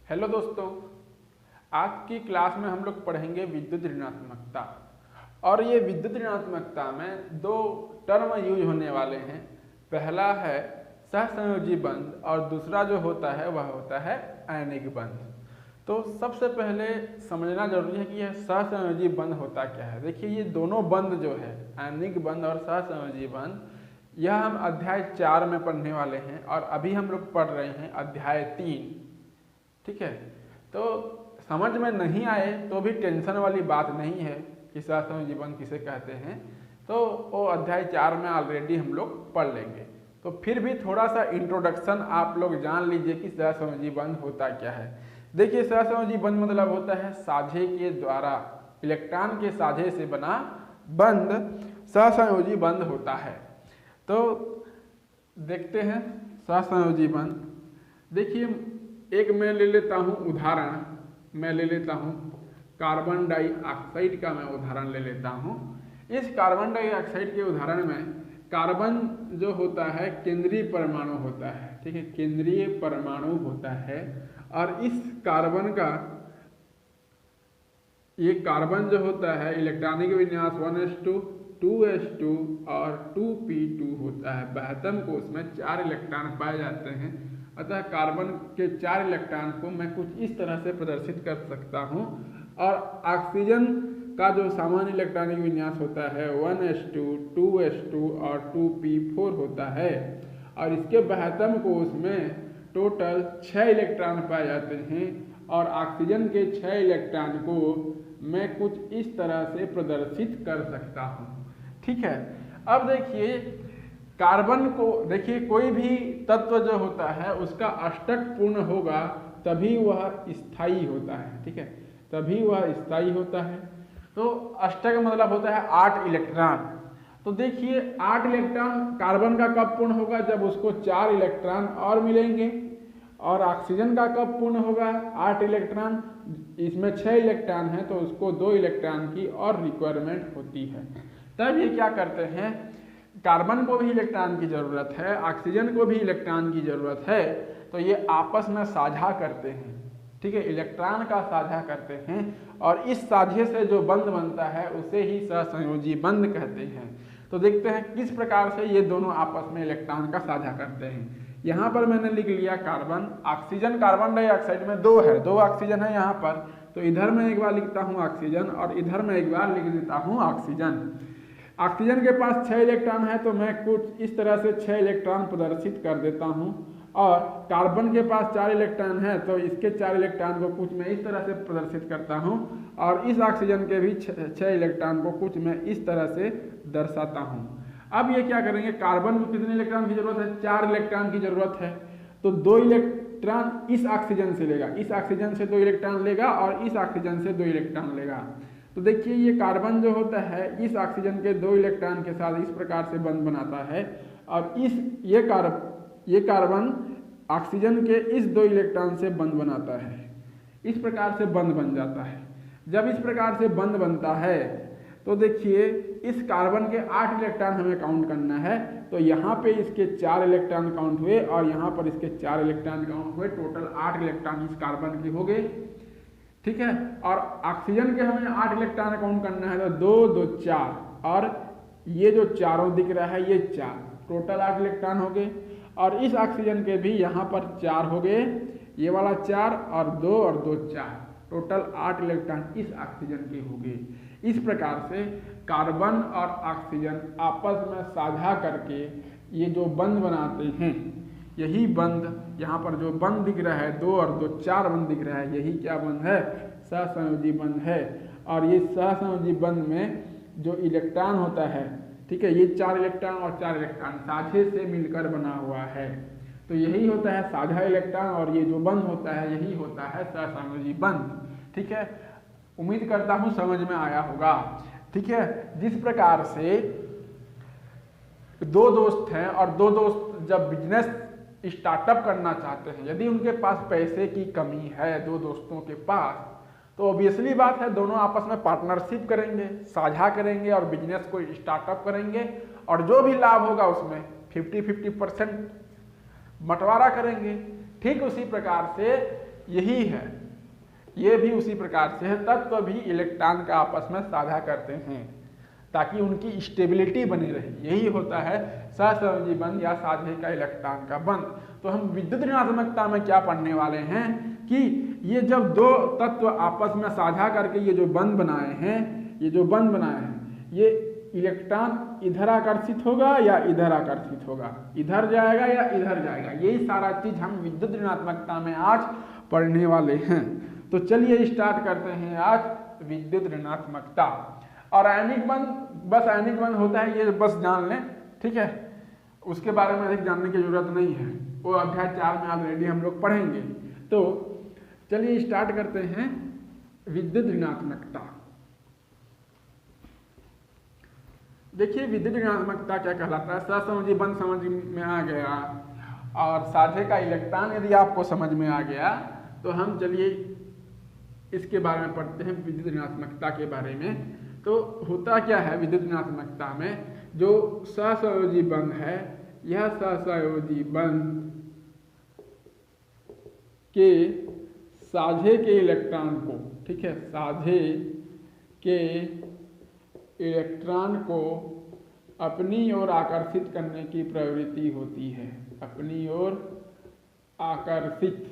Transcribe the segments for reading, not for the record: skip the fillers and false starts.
Hello दोस्तों, आज की क्लास में हम लोग पढ़ेंगे विद्युत ऋणात्मकता। और ये विद्युत ऋणात्मकता में दो टर्म यूज होने वाले हैं। पहला है सहसंयोजी बंध और दूसरा जो होता है वह होता है आयनिक बंध। तो सबसे पहले समझना जरूरी है कि यह सहसंयोजी बंध होता क्या है। देखिए, ये दोनों बंध जो है आयनिक बंध और सहसंयोजी बंध, यह हम अध्याय 4 में पढ़ने वाले हैं और अभी हम लोग पढ़ रहे हैं अध्याय 3। ठीक है, तो समझ में नहीं आए तो भी टेंशन वाली बात नहीं है कि सहसंयोजी बंध किसे कहते हैं, तो वो अध्याय 4 में ऑलरेडी हम लोग पढ़ लेंगे। तो फिर भी थोड़ा सा इंट्रोडक्शन आप लोग जान लीजिए कि सहसंयोजी बंध होता क्या है। देखिए, सहसंयोजी बंध मतलब होता है साझे के द्वारा इलेक्ट्रॉन के साझे से बना बंध सहसंयोजी बंध होता है। तो देखते हैं सहसंयोजी बंध। देखिए, एक मैं ले लेता हूँ उदाहरण, मैं ले लेता हूँ कार्बन डाइऑक्साइड का मैं उदाहरण ले लेता हूँ। इस कार्बन डाइऑक्साइड के उदाहरण में कार्बन जो होता है केंद्रीय परमाणु होता है। ठीक है, केंद्रीय परमाणु होता है और इस कार्बन का ये कार्बन जो होता है इलेक्ट्रॉनिक विन्यास 1s2 2s2 और 2p2 होता है। बहत्तम कोष में 4 इलेक्ट्रॉन पाए जाते हैं, अतः कार्बन के 4 इलेक्ट्रॉन को मैं कुछ इस तरह से प्रदर्शित कर सकता हूँ। और ऑक्सीजन का जो सामान्य इलेक्ट्रॉनिक विन्यास होता है 1s2 2s2 और 2p4 होता है और इसके बहत्तम कोष में टोटल 6 इलेक्ट्रॉन पाए जाते हैं और ऑक्सीजन के 6 इलेक्ट्रॉन को मैं कुछ इस तरह से प्रदर्शित कर सकता हूँ। ठीक है, अब देखिए कार्बन को, देखिए कोई भी तत्व जो होता है उसका अष्टक पूर्ण होगा तभी वह स्थायी होता है। ठीक है, तभी वह स्थायी होता है। तो अष्टक मतलब होता है 8 इलेक्ट्रॉन। तो देखिए 8 इलेक्ट्रॉन कार्बन का कब पूर्ण होगा, जब उसको 4 इलेक्ट्रॉन और मिलेंगे। और ऑक्सीजन का कब पूर्ण होगा, 8 इलेक्ट्रॉन, इसमें 6 इलेक्ट्रॉन है तो उसको 2 इलेक्ट्रॉन की और रिक्वायरमेंट होती है। तब ये क्या करते हैं, कार्बन को भी इलेक्ट्रॉन की जरूरत है, ऑक्सीजन को भी इलेक्ट्रॉन की जरूरत है, तो ये आपस में साझा करते हैं। ठीक है, इलेक्ट्रॉन का साझा करते हैं और इस साझे से जो बंध बनता है उसे ही सहसंयोजी बंध कहते हैं। तो देखते हैं किस प्रकार से ये दोनों आपस में इलेक्ट्रॉन का साझा करते हैं। यहाँ पर मैंने लिख लिया कार्बन, ऑक्सीजन कार्बन डाइऑक्साइड में 2 है, 2 ऑक्सीजन है यहाँ पर, तो इधर मैं एक बार लिखता हूँ ऑक्सीजन और इधर मैं एक बार लिख देता हूँ ऑक्सीजन। ऑक्सीजन के पास 6 इलेक्ट्रॉन है तो मैं कुछ इस तरह से 6 इलेक्ट्रॉन प्रदर्शित कर देता हूँ। और कार्बन के पास 4 इलेक्ट्रॉन है तो इसके 4 इलेक्ट्रॉन को कुछ मैं इस तरह से प्रदर्शित करता हूँ और इस ऑक्सीजन के भी 6 इलेक्ट्रॉन को कुछ मैं इस तरह से दर्शाता हूँ। अब ये क्या करेंगे, कार्बन को कितने इलेक्ट्रॉन की जरूरत है, 4 इलेक्ट्रॉन की जरूरत है, तो 2 इलेक्ट्रॉन इस ऑक्सीजन से लेगा, इस ऑक्सीजन से 2 इलेक्ट्रॉन लेगा और इस ऑक्सीजन से 2 इलेक्ट्रॉन लेगा। तो देखिए ये कार्बन जो होता है इस ऑक्सीजन के 2 इलेक्ट्रॉन के साथ इस प्रकार से बंध बनाता है और ये कार्बन ऑक्सीजन के इस 2 इलेक्ट्रॉन से बंध बनाता है। इस प्रकार से बंध बन जाता है। जब इस प्रकार से बंध बनता है तो देखिए इस कार्बन के 8 इलेक्ट्रॉन हमें काउंट करना है, तो यहाँ पे इसके 4 इलेक्ट्रॉन काउंट हुए और यहाँ पर इसके 4 इलेक्ट्रॉन काउंट हुए, टोटल 8 इलेक्ट्रॉन इस कार्बन के हो गए। ठीक है, और ऑक्सीजन के हमें 8 इलेक्ट्रॉन काउंट करना है तो 2 2 4 और ये जो चारों दिख रहा है ये 4, टोटल 8 इलेक्ट्रॉन हो गए। और इस ऑक्सीजन के भी यहाँ पर 4 हो गए, ये वाला 4 और 2 और 2 4, टोटल 8 इलेक्ट्रॉन इस ऑक्सीजन के हो गए। इस प्रकार से कार्बन और ऑक्सीजन आपस में साझा करके ये जो बंध बनाते हैं, यही बंध यहाँ पर जो बंध दिख रहा है 2 और 2 4 बंध दिख रहा है, यही क्या बंध है, सहसंयोजी बंध है। और ये सहसंयोजी बंध में जो इलेक्ट्रॉन होता है, ठीक है, ये 4 इलेक्ट्रॉन और 4 इलेक्ट्रॉन साझे से मिलकर बना हुआ है, तो यही होता है साझा इलेक्ट्रॉन और ये जो बंध होता है यही होता है सहसंयोजी बंध। ठीक है, उम्मीद करता हूँ समझ में आया होगा। ठीक है, जिस प्रकार से 2 दोस्त हैं और 2 दोस्त जब बिजनेस स्टार्टअप करना चाहते हैं, यदि उनके पास पैसे की कमी है 2 दोस्तों के पास, तो ऑब्वियसली बात है दोनों आपस में पार्टनरशिप करेंगे, साझा करेंगे और बिजनेस को स्टार्टअप करेंगे और जो भी लाभ होगा उसमें 50-50% बंटवारा करेंगे। ठीक उसी प्रकार से यही है, ये भी उसी प्रकार से है। तत्व भी इलेक्ट्रॉन का आपस में साझा करते हैं ताकि उनकी स्टेबिलिटी बनी रहे। यही होता है सहसंयोजी बंध या साझे का इलेक्ट्रॉन का बंध। तो हम विद्युत ऋणात्मकता में क्या पढ़ने वाले हैं कि ये जब दो तत्व आपस में साझा करके ये जो बंध बनाए हैं, ये इलेक्ट्रॉन इधर आकर्षित होगा या इधर आकर्षित होगा, इधर जाएगा या इधर जाएगा, यही सारा चीज हम विद्युत ऋणात्मकता में आज पढ़ने वाले हैं। तो चलिए स्टार्ट करते हैं आज विद्युत ऋणात्मकता। और आयनिक बंध, बस आयनिक बंध होता है ये बस जान लें, ठीक है, उसके बारे में अधिक जानने की जरूरत नहीं है, वो अध्याय 4 में ऑलरेडी हम लोग पढ़ेंगे। तो चलिए स्टार्ट करते हैं विद्युत ऋणात्मकता। देखिए विद्युत ऋणात्मकता क्या कहलाता है। सहसंयोजी बंध समझ में आ गया और साझे का इलेक्ट्रॉन यदि आपको समझ में आ गया तो हम चलिए इसके बारे में पढ़ते हैं, विद्युत ऋणात्मकता के बारे में। तो होता क्या है विद्युत ऋणात्मकता में, जो सहसंयोजी बंध है, यह सहसंयोजी बंध के साझे के इलेक्ट्रॉन को, ठीक है, साझे के इलेक्ट्रॉन को अपनी ओर आकर्षित करने की प्रवृत्ति होती है, अपनी ओर आकर्षित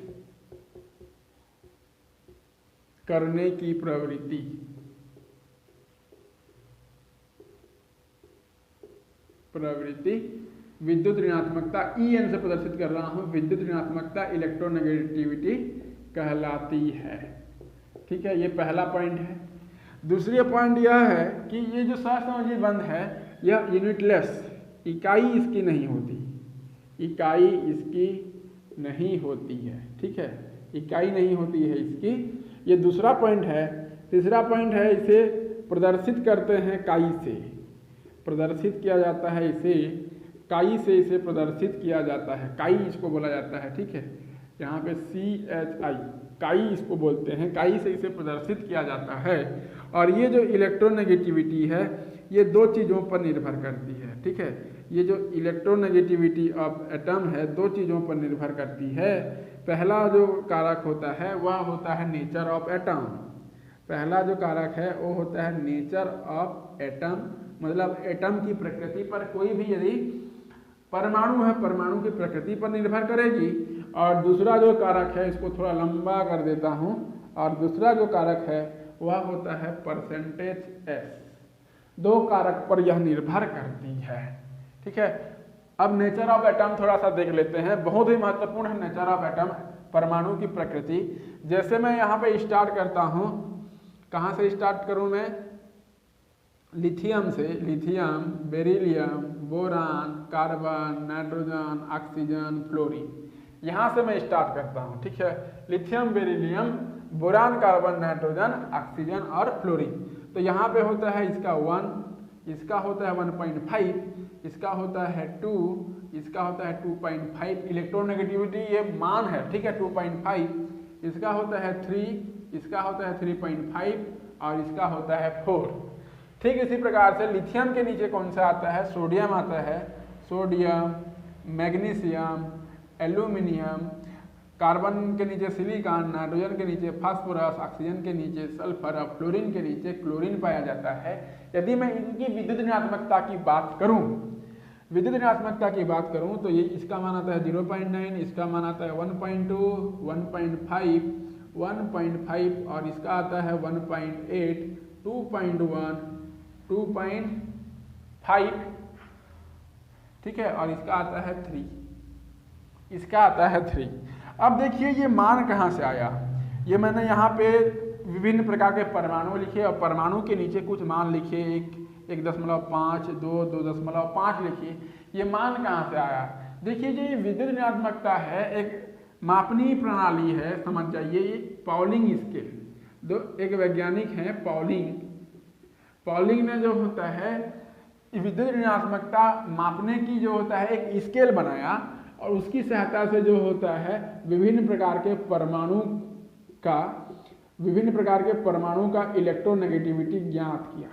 करने की प्रवृत्ति। विद्युत ऋणात्मकता EN से प्रदर्शित कर रहा हूं। विद्युत ऋणात्मकता इलेक्ट्रोनेगेटिविटी कहलाती है, ठीक है, ये पहला पॉइंट है। दूसरी पॉइंट यह है कि ये जो सहसंयोजी बंध है यह यूनिटलेस, इकाई इसकी नहीं होती, इकाई इसकी नहीं होती है, ठीक है, इकाई नहीं होती है इसकी, ये दूसरा पॉइंट है। तीसरा पॉइंट है इसे प्रदर्शित करते हैं काई से, प्रदर्शित किया जाता है इसे काई से, इसे प्रदर्शित किया जाता है, काई इसको बोला जाता है, ठीक है, यहाँ पे CHI काई इसको बोलते हैं, काई से इसे प्रदर्शित किया जाता है। और ये जो इलेक्ट्रोनेगेटिविटी है ये दो चीज़ों पर निर्भर करती है, ठीक है, ये जो इलेक्ट्रोनेगेटिविटी ऑफ एटम है दो चीज़ों पर निर्भर करती है। पहला जो कारक होता है वह होता है नेचर ऑफ एटम, पहला जो कारक है वो होता है नेचर ऑफ एटम, मतलब एटम की प्रकृति पर, कोई भी यदि परमाणु है परमाणु की प्रकृति पर निर्भर करेगी। और दूसरा जो कारक है, इसको थोड़ा लंबा कर देता हूँ, और दूसरा जो कारक है वह होता है परसेंटेज S। दो कारक पर यह निर्भर करती है, ठीक है। अब नेचर ऑफ एटम थोड़ा सा देख लेते हैं, बहुत ही महत्वपूर्ण है नेचर ऑफ एटम, परमाणु की प्रकृति। जैसे मैं यहाँ पे स्टार्ट करता हूँ, कहाँ से स्टार्ट करूँ मैं, लिथियम से, lithium, beryllium, boron, carbon, nitrogen, oxygen, fluorine, यहाँ से मैं स्टार्ट करता हूँ, ठीक है, lithium, beryllium, boron, carbon, nitrogen, oxygen और फ्लोरीन। तो यहाँ पे होता है इसका 1, इसका होता है 1.5, इसका होता है 2, इसका होता है 2.5, इलेक्ट्रोनेगेटिविटी ये मान है, ठीक है, 2.5, इसका होता है 3, इसका होता है 3.5 और इसका होता है 4। ठीक इसी प्रकार से लिथियम के नीचे कौन सा आता है, सोडियम आता है, सोडियम, मैग्नीशियम, एल्यूमिनियम, कार्बन के नीचे सिलिकॉन, नाइट्रोजन के नीचे फास्फोरस, ऑक्सीजन के नीचे सल्फर और फ्लोरीन के नीचे क्लोरीन पाया जाता है। यदि मैं इनकी विद्युत ऋणात्मकता की बात करूं, विद्युत ऋणात्मकता की बात करूं तो ये इसका मान आता है 0.9, इसका मान आता है 1.2, 1.5, 1.5 और इसका आता है 1.8, 2.1, 2.5, ठीक है, और इसका आता है 3, इसका आता है 3। अब देखिए ये मान कहाँ से आया, ये मैंने यहाँ पे विभिन्न प्रकार के परमाणु लिखे और परमाणु के नीचे कुछ मान लिखे, 1.5, 2, 2.5 लिखिए। ये मान कहाँ से आया, देखिए जो ये विद्युत ऋणात्मकता है एक मापनीय प्रणाली है, समझ जाइए, ये पॉलिंग स्केल, एक वैज्ञानिक है पॉलिंग ने जो होता है विद्युत ऋणात्मकता मापने की जो होता है एक स्केल बनाया और उसकी सहायता से जो होता है विभिन्न प्रकार के परमाणु का इलेक्ट्रोनेगेटिविटी ज्ञात किया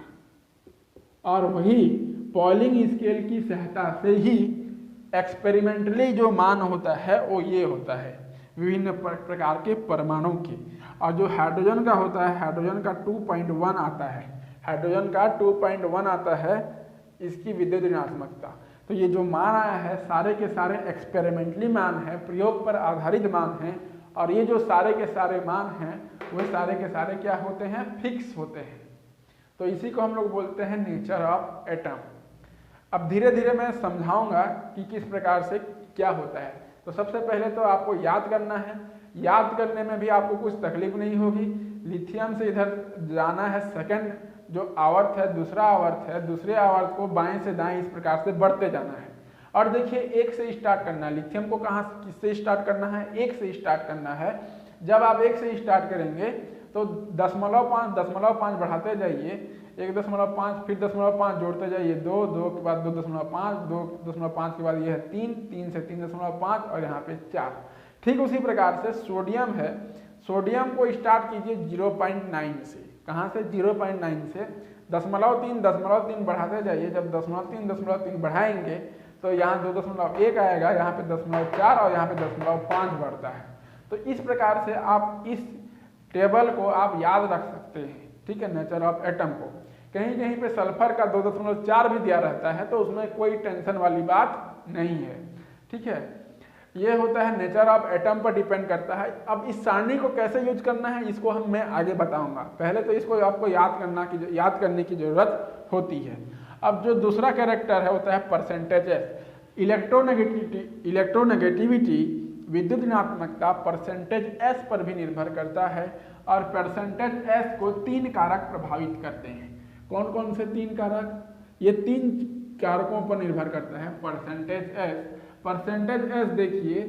और वही पॉलिंग स्केल की सहायता से ही एक्सपेरिमेंटली जो मान होता है वो ये होता है। विभिन्न प्रकार के परमाणु के। और जो हाइड्रोजन का होता है, हाइड्रोजन का 2.1 आता है, हाइड्रोजन का 2.1 आता है इसकी विद्युत ऋणात्मकता। तो ये जो मान आया है सारे के सारे एक्सपेरिमेंटली मान है, प्रयोग पर आधारित मान है, और ये जो सारे के सारे मान हैं वो सारे के सारे क्या होते हैं, फिक्स होते हैं। तो इसी को हम लोग बोलते हैं नेचर ऑफ एटम। अब धीरे धीरे मैं समझाऊंगा कि किस प्रकार से क्या होता है। तो सबसे पहले तो आपको याद करना है, याद करने में भी आपको कुछ तकलीफ नहीं होगी। लिथियम से इधर जाना है, सेकंड जो आवर्त है, दूसरा आवर्त है, दूसरे आवर्त को बाएं से दाएं इस प्रकार से बढ़ते जाना है। और देखिए एक से स्टार्ट करना है, लिथियम को कहाँ किससे स्टार्ट करना है, एक से स्टार्ट करना है। जब आप एक से स्टार्ट करेंगे तो 0.5 बढ़ाते जाइए, 1.5 फिर 0.5 जोड़ते जाइए, 2 के बाद 2.5, 2.5 के बाद ये है 3 से 3.5 और यहाँ पे 4। ठीक उसी प्रकार से सोडियम है, सोडियम को स्टार्ट कीजिए 0.9 से। कहाँ से, 0.9 से 0.3 बढ़ाते जाइए। जब 0.3 बढ़ाएंगे तो यहाँ 2.1 आएगा, यहाँ पे 0.4 और यहाँ पे 0.5 बढ़ता है। तो इस प्रकार से आप इस टेबल को आप याद रख सकते हैं, ठीक है, नेचर ऑफ एटम को। कहीं कहीं पे सल्फर का 2.4 भी दिया रहता है, तो उसमें कोई टेंशन वाली बात नहीं है, ठीक है। ये होता है नेचर ऑफ एटम पर डिपेंड करता है। अब इस सारणी को कैसे यूज करना है इसको मैं आगे बताऊंगा, पहले तो इसको आपको याद करने की जरूरत होती है। अब जो दूसरा कैरेक्टर है होता है परसेंटेज एस। इलेक्ट्रोनेगेटिविटी विद्युत ऋणात्मकता परसेंटेज एस पर भी निर्भर करता है, और परसेंटेज एस को 3 कारक प्रभावित करते हैं। कौन कौन से 3 कारक, ये 3 कारकों पर निर्भर करता है परसेंटेज एस। परसेंटेज एस देखिए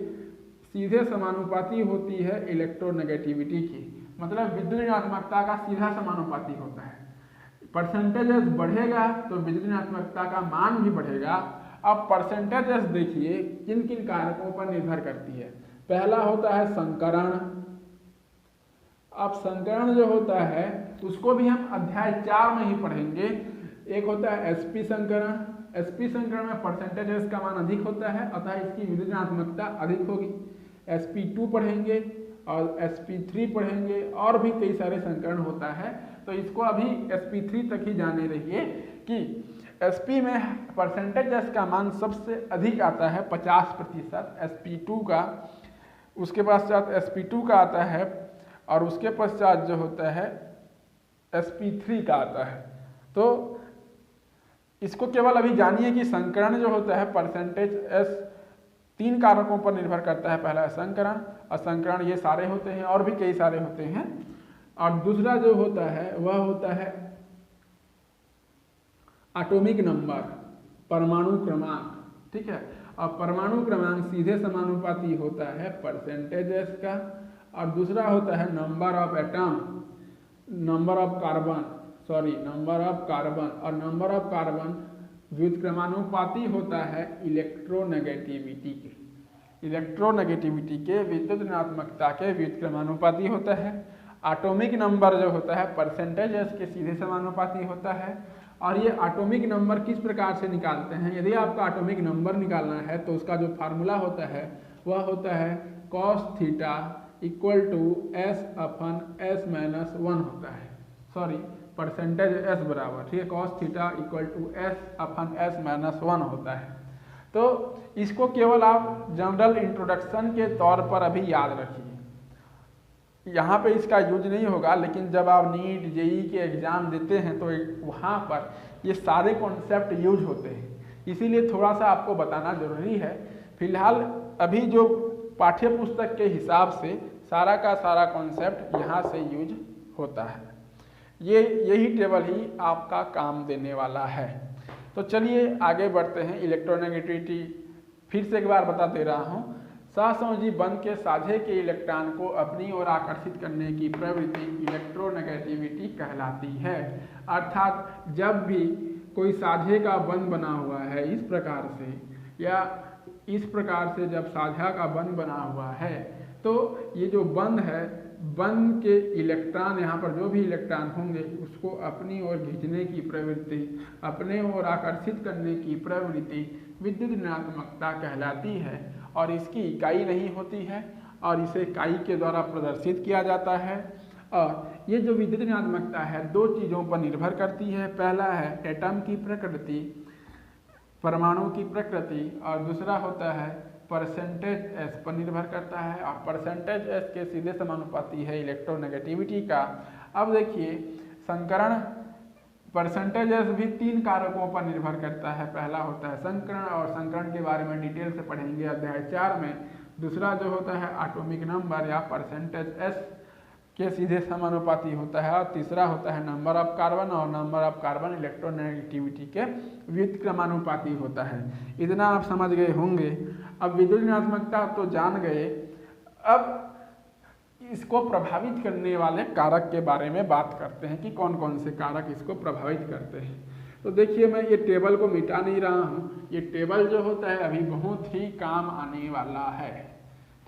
सीधे समानुपाती होती है इलेक्ट्रोनेगेटिविटी की, मतलब विद्युत ऋणात्मकता का सीधा समानुपाती होता है। परसेंटेज एस बढ़ेगा तो विद्युत ऋणात्मकता का मान भी बढ़ेगा। अब परसेंटेज एस देखिए किन किन कारकों पर निर्भर करती है। पहला होता है संकरण। अब संकरण जो होता है उसको भी हम अध्याय 4 में ही पढ़ेंगे। एक होता है एसपी संकरण। एसपी संकरण में परसेंटेज एस का मान अधिक होता है, अतः इसकी विद्युत ऋणात्मकता अधिक होगी। sp2 पढ़ेंगे और sp3 पढ़ेंगे, और भी कई सारे संकरण होता है। तो इसको अभी sp3 तक ही जाने रहिए कि sp में परसेंटेज एस का मान सबसे अधिक आता है 50%, sp2 का, उसके पश्चात sp2 का आता है, और उसके पश्चात जो होता है sp3 का आता है। तो इसको केवल अभी जानिए कि संकरण जो होता है परसेंटेज एस 3 कारकों पर निर्भर करता है। पहला संकरण, असंकरण, ये सारे होते हैं, और भी कई सारे होते हैं। और दूसरा जो होता है वह होता है एटॉमिक नंबर, परमाणु क्रमांक, ठीक है। और परमाणु क्रमांक सीधे समानुपाती होता है परसेंटेज एस का। और दूसरा होता है number of atom, number of carbon, और नंबर ऑफ कार्बन व्युत्क्रमानुपाती होता है इलेक्ट्रोनेगेटिविटी के विद्युत ऋणात्मकता के व्युत्क्रमानुपाती होता है। एटॉमिक नंबर जो होता है परसेंटेज एस के सीधे समानुपाती होता है। और ये एटॉमिक नंबर किस प्रकार से निकालते हैं, यदि आपका एटॉमिक नंबर निकालना है तो उसका जो फार्मूला होता है वह होता है cos theta equal to s अपन s माइनस 1 होता है, परसेंटेज एस बराबर, ठीक है, cos theta equal to s अपन s माइनस 1 होता है। तो इसको केवल आप जनरल इंट्रोडक्शन के तौर पर अभी याद रखिए, यहाँ पे इसका यूज नहीं होगा, लेकिन जब आप नीट जेई के एग्जाम देते हैं तो वहाँ पर ये सारे कॉन्सेप्ट यूज होते हैं, इसीलिए थोड़ा सा आपको बताना जरूरी है। फिलहाल अभी जो पाठ्य पुस्तक के हिसाब से सारा का सारा कॉन्सेप्ट यहाँ से यूज होता है। यही टेबल ही आपका काम देने वाला है। तो चलिए आगे बढ़ते हैं। इलेक्ट्रोनेगेटिविटी फिर से एक बार बता दे रहा हूँ। सहसंयोजी बंध के साझे के इलेक्ट्रॉन को अपनी ओर आकर्षित करने की प्रवृत्ति इलेक्ट्रोनेगेटिविटी कहलाती है। अर्थात जब भी कोई साझे का बंध बना हुआ है इस प्रकार से, या इस प्रकार से जब साझा का बंध बना हुआ है, तो ये जो बंध है, बंध के इलेक्ट्रॉन, यहाँ पर जो भी इलेक्ट्रॉन होंगे उसको अपनी ओर खींचने की प्रवृत्ति, अपने ओर आकर्षित करने की प्रवृत्ति विद्युत ऋणात्मकता कहलाती है। और इसकी इकाई नहीं होती है, और इसे इकाई के द्वारा प्रदर्शित किया जाता है। और ये जो विद्युत ऋणात्मकता है दो चीज़ों पर निर्भर करती है। पहला है एटम की प्रकृति, परमाणु की प्रकृति, और दूसरा होता है परसेंटेज एस पर निर्भर करता है। और परसेंटेज एस के सीधे समानुपाती है इलेक्ट्रोनेगेटिविटी का। अब देखिए संकरण परसेंटेज एस भी तीन कारकों पर निर्भर करता है। पहला होता है संकरण, और संकरण के बारे में डिटेल से पढ़ेंगे अध्याय 4 में। दूसरा जो होता है एटॉमिक नंबर या परसेंटेज एस के सीधे समानुपाती होता है। और तीसरा होता है नंबर ऑफ कार्बन, और नंबर ऑफ कार्बन इलेक्ट्रोनेगेटिविटी के व्युत्क्रमानुपाती होता है। इतना आप समझ गए होंगे। अब विद्युत ऋणात्मकता तो जान गए, अब इसको प्रभावित करने वाले कारक के बारे में बात करते हैं कि कौन कौन से कारक इसको प्रभावित करते हैं। तो देखिए मैं ये टेबल को मिटा नहीं रहा हूँ। ये टेबल जो होता है अभी बहुत ही काम आने वाला है,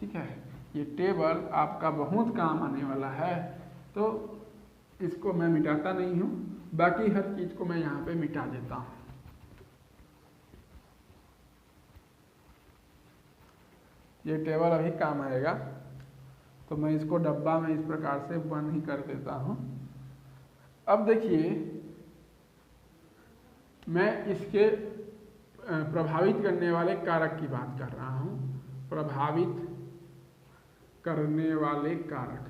ठीक है। ये टेबल आपका बहुत काम आने वाला है, तो इसको मैं मिटाता नहीं हूँ, बाकी हर चीज़ को मैं यहाँ पे मिटा देता हूँ। ये टेबल अभी काम आएगा, तो मैं इसको डब्बा में इस प्रकार से बंद ही कर देता हूँ। अब देखिए मैं इसके प्रभावित करने वाले कारक की बात कर रहा हूँ। प्रभावित करने वाले कारक,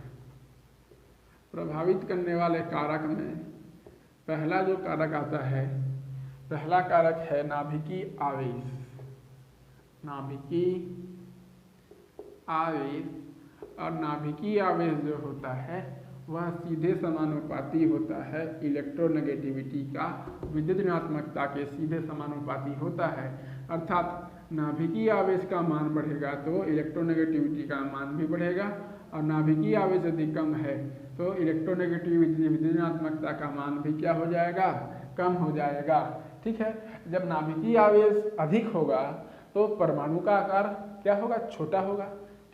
प्रभावित करने वाले कारक में पहला जो कारक आता है, पहला कारक है नाभिकीय आवेश। नाभिकीय आवेश, और नाभिकीय आवेश जो होता है वह सीधे समानुपाती होता है इलेक्ट्रोनेगेटिविटी का विद्युत ऋणात्मकता के सीधे समानुपाती होता है। अर्थात नाभिकीय आवेश का मान बढ़ेगा तो इलेक्ट्रोनेगेटिविटी का मान भी बढ़ेगा, और नाभिकीय आवेश यदि कम है तो इलेक्ट्रोनेगेटिविटी विद्युत ऋणात्मकता का मान भी क्या हो जाएगा, कम हो जाएगा, ठीक है। जब नाभिकीय आवेश अधिक होगा तो परमाणु का आकार क्या होगा, छोटा होगा,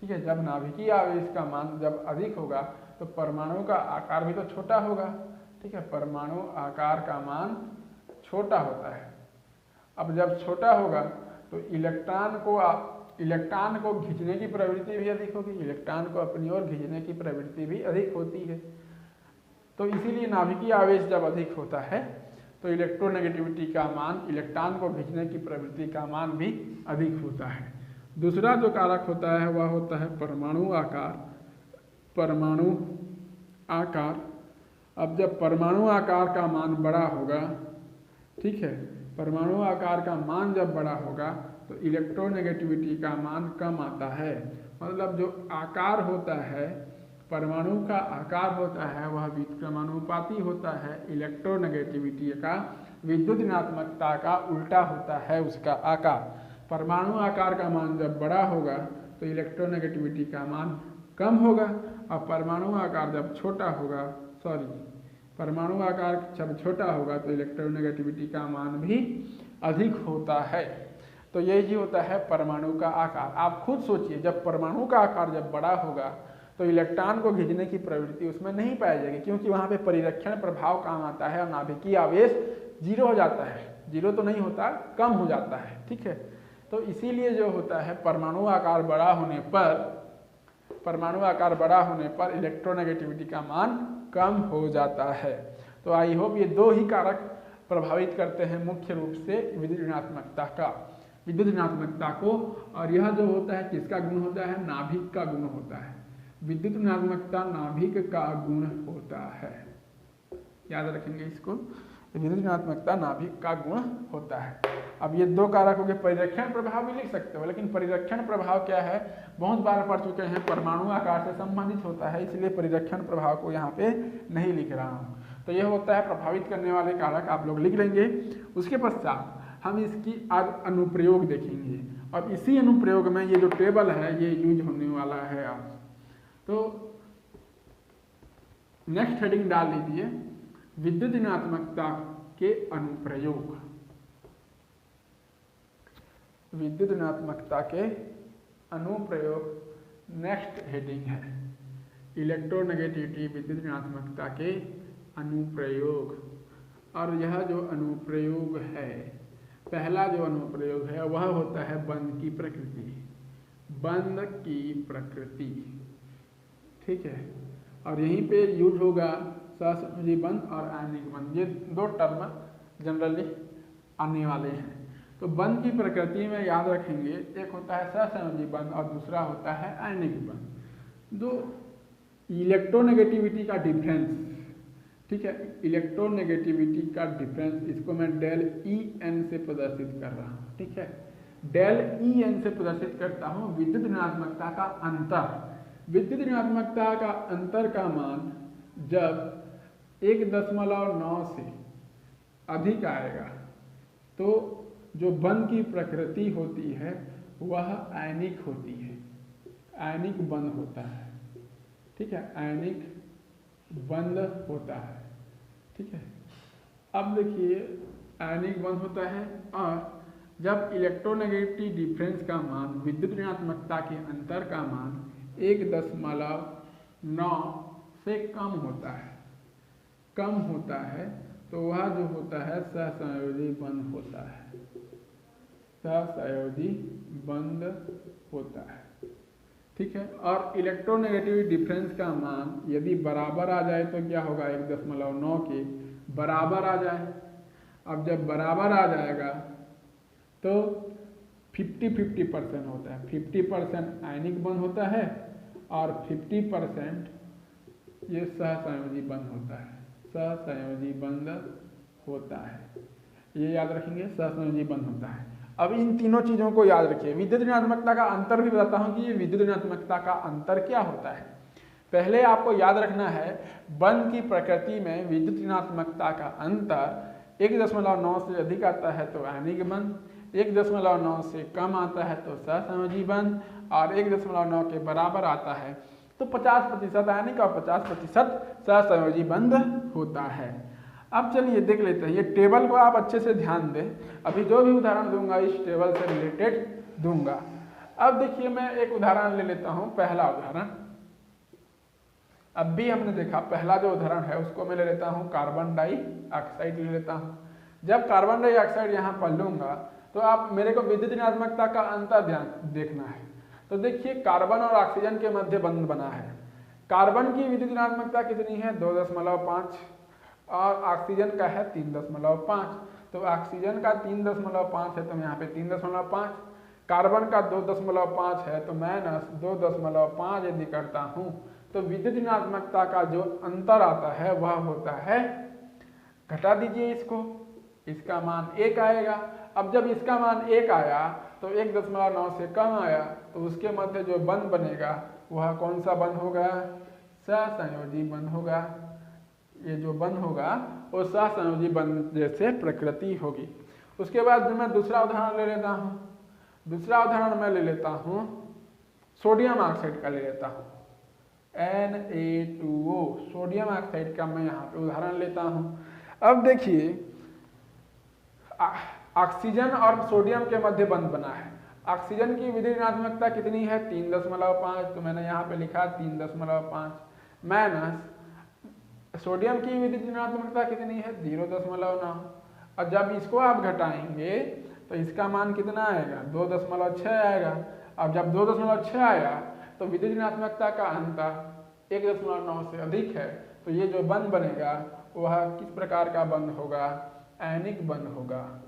ठीक है। जब नाभिकीय आवेश का मान जब अधिक होगा तो परमाणु का आकार भी तो छोटा होगा, ठीक है। परमाणु आकार का मान छोटा होता है। अब जब छोटा होगा तो इलेक्ट्रॉन को खींचने की प्रवृत्ति भी अधिक होगी, इलेक्ट्रॉन को अपनी ओर खींचने की प्रवृत्ति भी अधिक होती है। तो इसीलिए नाभिकीय आवेश जब अधिक होता है तो इलेक्ट्रोनेगेटिविटी का मान, इलेक्ट्रॉन को खींचने की प्रवृत्ति का मान भी अधिक होता है। दूसरा जो कारक होता है वह होता है परमाणु आकार। परमाणु आकार, अब जब परमाणु आकार का मान बड़ा होगा, ठीक है, परमाणु आकार का मान जब बड़ा होगा तो इलेक्ट्रोनेगेटिविटी का मान कम आता है। मतलब जो आकार होता है, परमाणु का आकार होता है वह व्युत्क्रमानुपाती होता है इलेक्ट्रोनेगेटिविटी का, विद्युत ऋणात्मकता का उल्टा होता है उसका आकार। परमाणु आकार का मान जब बड़ा होगा तो इलेक्ट्रोनेगेटिविटी का मान कम होगा, और परमाणु आकार जब छोटा होगा, परमाणु आकार जब छोटा होगा तो इलेक्ट्रोनेगेटिविटी का मान भी अधिक होता है। तो यही होता है परमाणु का आकार। आप खुद सोचिए, जब परमाणु का आकार जब बड़ा होगा तो इलेक्ट्रॉन को खींचने की प्रवृत्ति उसमें नहीं पाई जाएगी, क्योंकि वहाँ पे परिरक्षण प्रभाव काम आता है और नाभिकीय आवेश जीरो हो जाता है। जीरो तो नहीं होता, कम हो जाता है, ठीक है। तो इसीलिए जो होता है परमाणु आकार बड़ा होने पर इलेक्ट्रोनेगेटिविटी का मान कम हो जाता है। तो आई होप ये दो ही कारक प्रभावित करते हैं मुख्य रूप से विद्युत ऋणात्मकता को। और यह जो होता है किसका गुण होता है, नाभिक का गुण होता है। विद्युत ऋणात्मकता नाभिक का गुण होता है, याद रखेंगे इसको। विद्युत ऋणात्मकता नाभिक का गुण होता है। अब ये दो कारकों के परिरक्षण प्रभाव भी लिख सकते हो, लेकिन परिरक्षण प्रभाव क्या है बहुत बार पढ़ चुके हैं, परमाणु आकार से संबंधित होता है, इसलिए परिरक्षण प्रभाव को यहाँ पे नहीं लिख रहा हूँ। तो यह होता है प्रभावित करने वाले कारक, आप लोग लिख लेंगे। उसके पश्चात हम इसकी आज अनुप्रयोग देखेंगे, और इसी अनुप्रयोग में ये जो टेबल है ये यूज होने वाला है आज। तो नेक्स्ट हेडिंग डाल लीजिए, विद्युत ऋणात्मकता के अनुप्रयोग। विद्युत ऋणात्मकता के अनुप्रयोग नेक्स्ट हेडिंग है, इलेक्ट्रोनेगेटिविटी विद्युत ऋणात्मकता के अनुप्रयोग। और यह जो अनुप्रयोग है, पहला जो अनुप्रयोग है वह होता है बंध की प्रकृति। बंध की प्रकृति, ठीक है। और यहीं पे यूज होगा सहसंयोजी बंध और आयनिक बंध, ये दो टर्म जनरली आने वाले हैं। तो बंध की प्रकृति में याद रखेंगे, एक होता है सहसंयोजी बंध और दूसरा होता है आयनिक बंध। दो इलेक्ट्रोनेगेटिविटी का डिफरेंस, ठीक है, इलेक्ट्रोनेगेटिविटी का डिफरेंस, इसको मैं डेल ई एन से प्रदर्शित कर रहा हूँ, ठीक है। डेल ई एन से प्रदर्शित करता हूँ विद्युत ऋणात्मकता का अंतर। विद्युत ऋणात्मकता का अंतर का मान जब 1.9 से अधिक आएगा तो जो बंध की प्रकृति होती है वह आयनिक होती है, आयनिक बंध होता है, ठीक है, आयनिक बंध होता है, ठीक है। अब देखिए आयनिक बंध होता है, और जब इलेक्ट्रोनेगेटिव डिफरेंस का मान, विद्युत ऋणात्मकता के अंतर का मान 1.9 से कम होता है तो वह जो होता है सहसंयोजी बंध होता है, सहसंयोजी बंध होता है, ठीक है। और इलेक्ट्रोनेगेटिव डिफरेंस का मान यदि बराबर आ जाए तो क्या होगा, 1.9 के बराबर आ जाए। अब जब बराबर आ जाएगा तो 50-50% होता है, 50% आयनिक बंध होता है और 50% ये सहसंयोजी बंध होता है, सहसंयोजी बंध होता है। ये याद रखेंगे, सहसंयोजी बंध होता है। अब इन तीनों चीजों को याद रखिए। विद्युत ऋणात्मकता का अंतर भी बताता हूं कि ये विद्युत ऋणात्मकता का अंतर क्या होता है। पहले आपको याद रखना है बंध की प्रकृति में विद्युत ऋणात्मकता का अंतर 1.9 से अधिक आता है तो आयनिक बंध, 1.9 से कम आता है तो सहसंयोजी बंध, और 1.9 के बराबर आता है तो 50% आयनिक और 50% सहसंयोजी बंध होता है। अब चलिए देख लेते हैं, ये टेबल को आप अच्छे से ध्यान दें, अभी जो भी उदाहरण दूंगा इस टेबल से रिलेटेड दूंगा। अब देखिए मैं एक उदाहरण ले लेता हूं, पहला उदाहरण। अब भी हमने देखा पहला जो उदाहरण है उसको मैं ले लेता हूं कार्बन डाइऑक्साइड ले लेता हूं। जब कार्बन डाइऑक्साइड यहाँ पर लूंगा तो आप मेरे को विद्युत ऋणात्मकता का अंतर ध्यान देखना है। तो देखिए कार्बन और ऑक्सीजन के मध्य बंध बना है। कार्बन की विद्युत ऋणात्मकता कितनी है, 2.5, और ऑक्सीजन का है 3.5। तो ऑक्सीजन का 3.5 है तो यहाँ पे 3.5, कार्बन का 2.5 है तो माइनस 2.5 यदि करता हूँ तो विद्युत ऋणात्मकता का जो अंतर आता है वह होता है, घटा दीजिए इसको, इसका मान 1 आएगा। अब जब इसका मान 1 आया तो 1.9 से कम आया तो उसके मध्य जो बंध बनेगा वह कौन सा बंध होगा, सहसंयोजी बंध होगा। ये जो बंध होगा वो सहसंयोजी बंध जैसे प्रकृति होगी। उसके बाद मैं दूसरा उदाहरण ले लेता हूँ। दूसरा उदाहरण मैं ले लेता हूँ सोडियम ऑक्साइड का ले लेता हूँ, Na2O, सोडियम ऑक्साइड का मैं यहाँ पे उदाहरण लेता हूँ। अब देखिए ऑक्सीजन और सोडियम के मध्य बंध बना है। ऑक्सीजन की विद्युत ऋणात्मकता कितनी है, 3.5, तो मैंने यहाँ पे लिखा 3.5, माइनस सोडियम की विद्युत ऋणात्मकता कितनी है, 0.9। और जब इसको आप घटाएंगे तो इसका मान कितना आएगा, 2.6 आएगा। अब जब 2.6 आया तो विद्युत ऋणात्मकता का अंतर 1.9 से अधिक है, तो ये जो बंध बनेगा वह किस प्रकार का बंध होगा, आयनिक बंध होगा।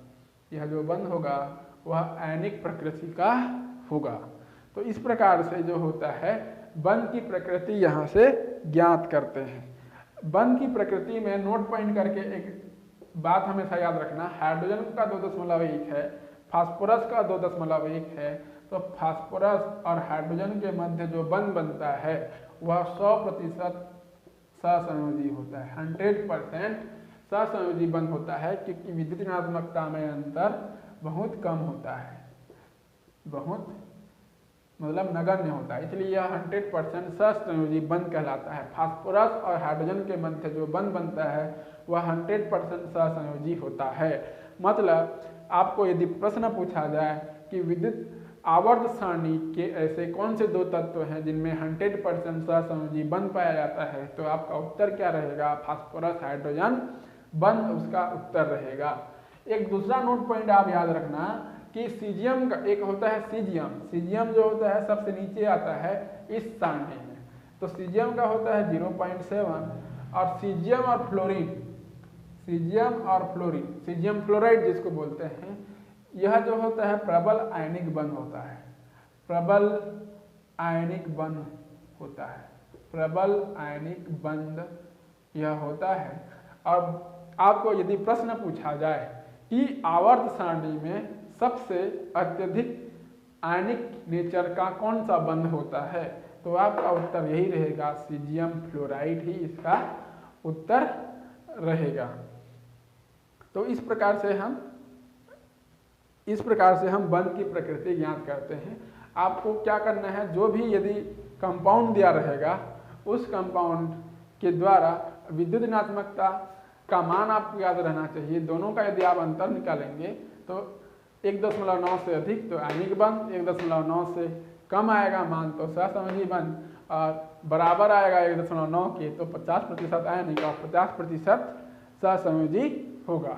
यह जो बंध होगा वह आयनिक प्रकृति का होगा। तो इस प्रकार से जो होता है बंध की प्रकृति यहाँ से ज्ञात करते हैं। बंध की प्रकृति में नोट पॉइंट करके एक बात हमेशा याद रखना, हाइड्रोजन का 2.1 है, फास्फोरस का 2.1 है, तो फास्फोरस और हाइड्रोजन के मध्य जो बंध बनता है वह 100% सहसंयोजी होता है, 100% सहसंयोजी बंध होता है, क्योंकि विद्युत ऋणात्मकता में अंतर बहुत कम होता है, बहुत मतलब नगण्य होता है, इसलिए यह 100% सहसंयोजी बंध कहलाता है। फास्फोरस और हाइड्रोजन के मध्य जो बंध बनता है वह 100% सहसंयोजी होता है। मतलब आपको यदि प्रश्न पूछा जाए कि विद्युत आवर्त सारणी के ऐसे कौन से दो तत्व हैं जिनमें 100% सहसंयोजी बंध पाया जाता है, तो आपका उत्तर क्या रहेगा, फास्फोरस हाइड्रोजन बंध उसका उत्तर रहेगा। एक दूसरा नोट पॉइंट आप याद रखना कि सीजियम का एक होता है सीजियम जो होता है सबसे नीचे आता है इस सारणी में। तो सीजियम का होता है 0.7 और सीजियम सीजियम फ्लोराइड जिसको बोलते हैं, यह जो होता है प्रबल आयनिक बंध होता है, प्रबल आयनिक बंध यह होता है। और आपको यदि प्रश्न पूछा जाए कि आवर्त सारणी में सबसे अत्यधिक आयनिक नेचर का कौन सा बंध होता है, तो आपका उत्तर यही रहेगा, सीजियम फ्लोराइड ही इसका उत्तर रहेगा। तो इस प्रकार से हम बंध की प्रकृति ज्ञात करते हैं। आपको क्या करना है, जो भी यदि कंपाउंड दिया रहेगा उस कंपाउंड के द्वारा विद्युत ऋणात्मकता का मान आपको याद रहना चाहिए। दोनों का यदि आप अंतर निकालेंगे तो 1.9 से अधिक तो आयनिक बंध, 1.9 से कम आएगा मान तो सहसंयोजी बंध, और बराबर आएगा 1.9 के तो 50% आयनिक और 50% सहसंयोजी होगा।